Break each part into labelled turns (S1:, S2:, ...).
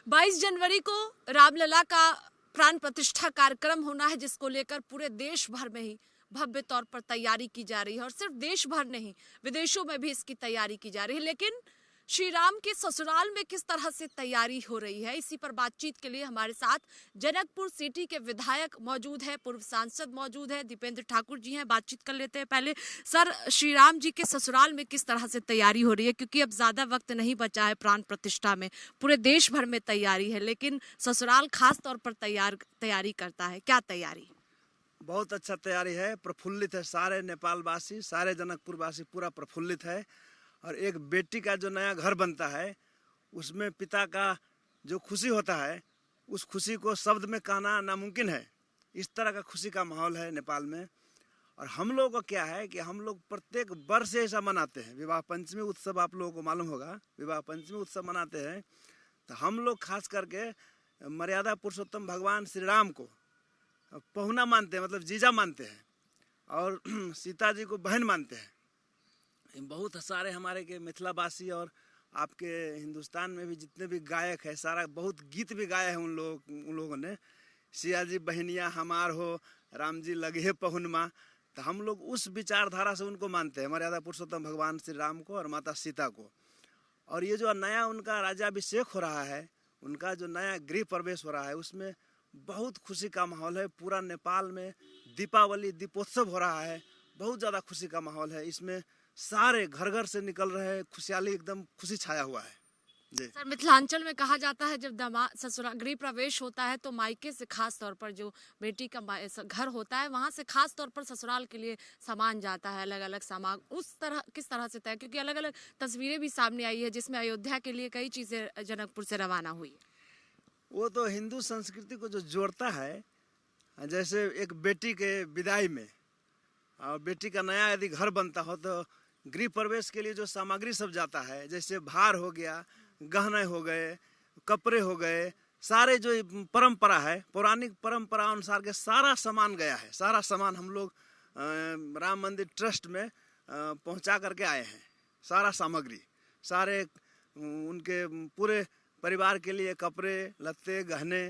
S1: 22 जनवरी को रामलला का प्राण प्रतिष्ठा कार्यक्रम होना है, जिसको लेकर पूरे देश भर में ही भव्य तौर पर तैयारी की जा रही है और सिर्फ देश भर नहीं, विदेशों में भी इसकी तैयारी की जा रही है। लेकिन श्री राम के ससुराल में किस तरह से तैयारी हो रही है, इसी पर बातचीत के लिए हमारे साथ जनकपुर सिटी के विधायक मौजूद है, पूर्व सांसद मौजूद है, दीपेंद्र ठाकुर जी हैं। बातचीत कर लेते हैं। पहले सर, श्री राम जी के ससुराल में किस तरह से तैयारी हो रही है, क्योंकि अब ज्यादा वक्त नहीं बचा है प्राण प्रतिष्ठा में, पूरे देश भर में तैयारी है, लेकिन ससुराल खास तौर पर तैयारी करता है, क्या तैयारी?
S2: बहुत अच्छा तैयारी है, प्रफुल्लित है। सारे नेपाल वासी, सारे जनकपुर वासी पूरा प्रफुल्लित है। और एक बेटी का जो नया घर बनता है, उसमें पिता का जो खुशी होता है, उस खुशी को शब्द में कहना नामुमकिन है। इस तरह का खुशी का माहौल है नेपाल में। और हम लोगों को क्या है कि हम लोग प्रत्येक वर्ष ऐसा मनाते हैं। विवाह पंचमी उत्सव आप लोगों को मालूम होगा, विवाह पंचमी उत्सव मनाते हैं। तो हम लोग खास करके मर्यादा पुरुषोत्तम भगवान श्री राम को पहुना मानते हैं, मतलब जीजा मानते हैं, और सीता जी को बहन मानते हैं। बहुत सारे हमारे के मिथिलावासी और आपके हिंदुस्तान में भी जितने भी गायक है, सारा बहुत गीत भी गाए हैं उन लोगों ने। सिया जी बहनिया हमार हो, राम जी लगे पहुनमा। तो हम लोग उस विचारधारा से उनको मानते हैं, मर्यादा पुरुषोत्तम भगवान श्री राम को और माता सीता को। और ये जो नया उनका राज्याभिषेक हो रहा है, उनका जो नया गृह प्रवेश हो रहा है, उसमें बहुत खुशी का माहौल है। पूरा नेपाल में दीपावली दीपोत्सव हो रहा है, बहुत ज़्यादा खुशी का माहौल है। इसमें सारे घर घर से निकल रहे हैं, खुशहाली एकदम खुशी छाया हुआ है जी।
S1: सर, मिथिलांचल में कहा जाता है जब दामाद ससुराल गृह प्रवेश होता है तो मायके से खास तौर पर जो बेटी का घर होता है, वहां से खास तौर पर ससुराल के लिए सामान जाता है, अलग अलग सामान। उस तरह किस तरह से तय, क्योंकि अलग अलग तस्वीरें भी सामने आई है जिसमें अयोध्या के लिए कई चीजें जनकपुर से रवाना हुई।
S2: वो तो हिंदू संस्कृति को जो जोड़ता है, जैसे एक बेटी के विदाई में और बेटी का नया यदि घर बनता हो तो गृह प्रवेश के लिए जो सामग्री सब जाता है, जैसे भार हो गया, गहने हो गए, कपड़े हो गए, सारे जो परंपरा है, पौराणिक परंपरा अनुसार के सारा सामान गया है। सारा सामान हम लोग राम मंदिर ट्रस्ट में पहुंचा करके आए हैं। सारा सामग्री, सारे उनके पूरे परिवार के लिए कपड़े लत्ते गहने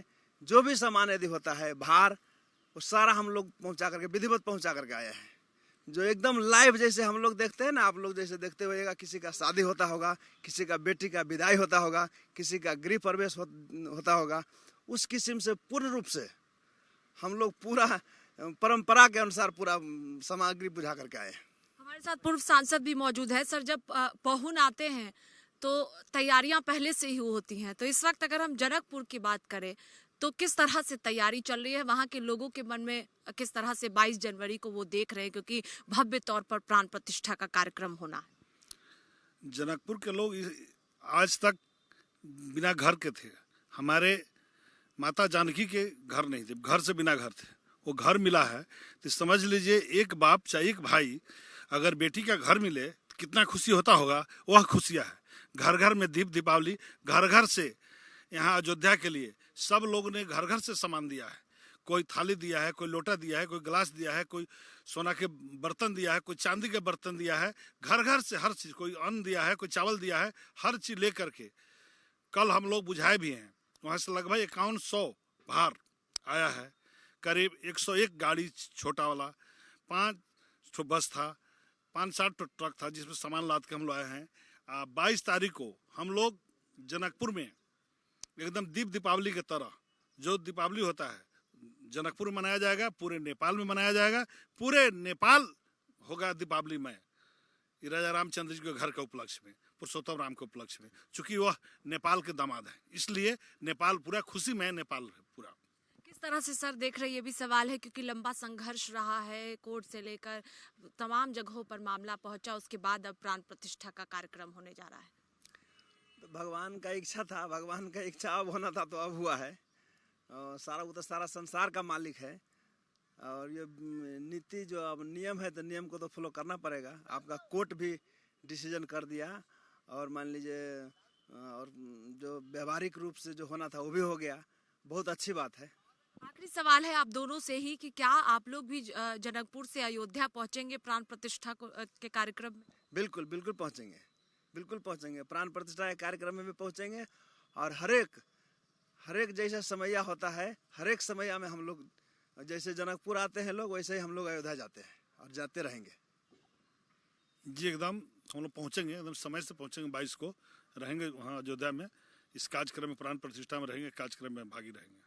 S2: जो भी सामान यदि होता है, भार, वो सारा हम लोग पहुंचा करके विधिवत पहुंचा करके आए हैं। जो एकदम लाइव जैसे हम लोग देखते हैं ना, आप लोग जैसे देखते होइएगा, किसी का शादी होता होगा, किसी का बेटी का विदाई होता होगा, किसी का गृह प्रवेश होता होगा, उस किस्म से पूर्ण रूप से हम लोग पूरा परंपरा के अनुसार पूरा सामग्री बुझा करके आए।
S1: हमारे साथ पूर्व सांसद भी मौजूद है। सर, जब पहुन आते हैं तो तैयारियां पहले से ही होती हैं, तो इस वक्त अगर हम जनकपुर की बात करें तो किस तरह से तैयारी चल रही है, वहां के लोगों के मन में किस तरह से 22 जनवरी को वो देख रहे हैं, क्योंकि भव्य तौर पर प्राण प्रतिष्ठा का कार्यक्रम होना है।
S3: जनकपुर के लोग आज तक बिना घर के थे। हमारे माता जानकी के घर नहीं थे, घर से बिना घर थे। वो घर मिला है तो समझ लीजिए एक बाप चाहे एक भाई अगर बेटी का घर मिले तो कितना खुशी होता होगा। वह खुशियाँ है। घर घर में दीप दीपावली, घर घर से यहाँ अयोध्या के लिए सब लोगों ने घर घर से सामान दिया है। कोई थाली दिया है, कोई लोटा दिया है, कोई गिलास दिया है, कोई सोना के बर्तन दिया है, कोई चांदी के बर्तन दिया है। घर घर से हर चीज़, कोई अन्न दिया है, कोई चावल दिया है, हर चीज़ ले करके कल हम लोग बुझाए भी हैं। वहाँ से लगभग 5100 भार आया है। करीब 101 गाड़ी छोटा वाला, 5 बस था, 5-7 ट्रक था जिसमें सामान लाद के हम लोग आए हैं। 22 तारीख को हम लोग जनकपुर में एकदम दीप दीपावली की तरह, जो दीपावली होता है जनकपुर में मनाया जाएगा, पूरे नेपाल में मनाया जाएगा। पूरे नेपाल होगा दीपावली में राजा रामचंद्र जी के घर के उपलक्ष्य में, पुरुषोत्तम राम के उपलक्ष्य में। चूंकि वह नेपाल के दामाद है, इसलिए नेपाल पूरा खुशी में, नेपाल पूरा।
S1: किस तरह से सर देख रहे, ये भी सवाल है, क्योंकि लंबा संघर्ष रहा है, कोर्ट से लेकर तमाम जगहों पर मामला पहुंचा, उसके बाद अब प्राण प्रतिष्ठा का कार्यक्रम होने जा रहा है।
S2: तो भगवान का इच्छा था, भगवान का इच्छा अब होना था तो अब हुआ है। सारा वो तो सारा संसार का मालिक है। और ये नीति जो अब नियम है, तो नियम को तो फॉलो करना पड़ेगा। आपका कोर्ट भी डिसीजन कर दिया, और मान लीजिए और जो व्यवहारिक रूप से जो होना था वो भी हो गया। बहुत अच्छी बात है।
S1: आखिरी सवाल है आप दोनों से ही कि क्या आप लोग भी जनकपुर से अयोध्या पहुंचेंगे प्राण प्रतिष्ठा के कार्यक्रम में?
S2: बिल्कुल बिल्कुल पहुंचेंगे, बिल्कुल पहुंचेंगे। प्राण प्रतिष्ठा के कार्यक्रम में भी पहुंचेंगे और हर एक हर एक जैसा समैया होता है, हर एक समैया में हम लोग जैसे जनकपुर आते हैं लोग, वैसे ही हम लोग अयोध्या जाते हैं और जाते रहेंगे।
S3: जी एकदम हम लोग पहुंचेंगे, एकदम समय से पहुंचेंगे। 22 को रहेंगे वहाँ अयोध्या में, इस कार्यक्रम में, प्राण प्रतिष्ठा में रहेंगे, कार्यक्रम में भागी रहेंगे।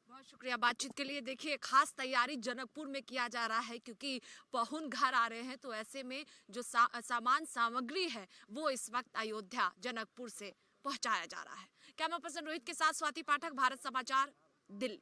S1: बहुत शुक्रिया बातचीत के लिए। देखिए, खास तैयारी जनकपुर में किया जा रहा है क्योंकि पहुन घर आ रहे हैं, तो ऐसे में जो सामान सामग्री है वो इस वक्त अयोध्या जनकपुर से पहुंचाया जा रहा है। कैमरा पर्सन रोहित के साथ स्वाति पाठक, भारत समाचार, दिल्ली।